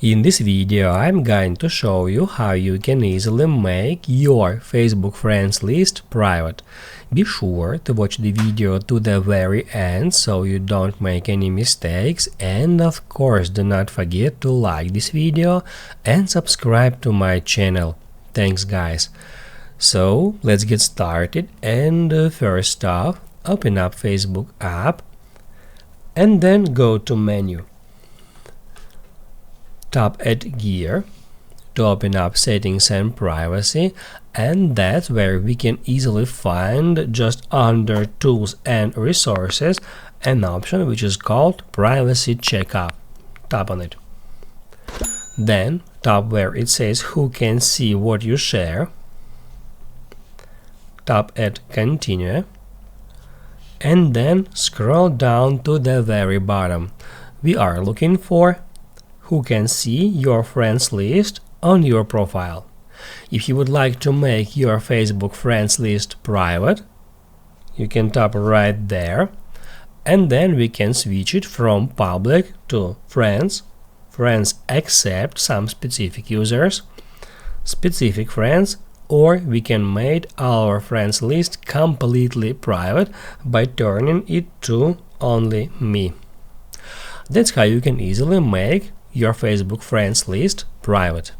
In this video, I'm going to show you how you can easily make your Facebook friends list private. Be sure to watch the video to the very end so you don't make any mistakes, and of course do not forget to like this video and subscribe to my channel. Thanks guys. So let's get started, and first off, open up Facebook app and then go to menu. Tap at Gear to open up Settings and Privacy, and that's where we can easily find, just under Tools and Resources, an option which is called Privacy Checkup. Tap on it. Then tap where it says Who can see what you share. Tap at Continue, and then scroll down to the very bottom. We are looking for Who can see your friends list on your profile. If you would like to make your Facebook friends list private, you can tap right there, and then we can switch it from public to friends, friends except some specific users, specific friends, or we can make our friends list completely private by turning it to only me. That's how you can easily make your Facebook friends list private.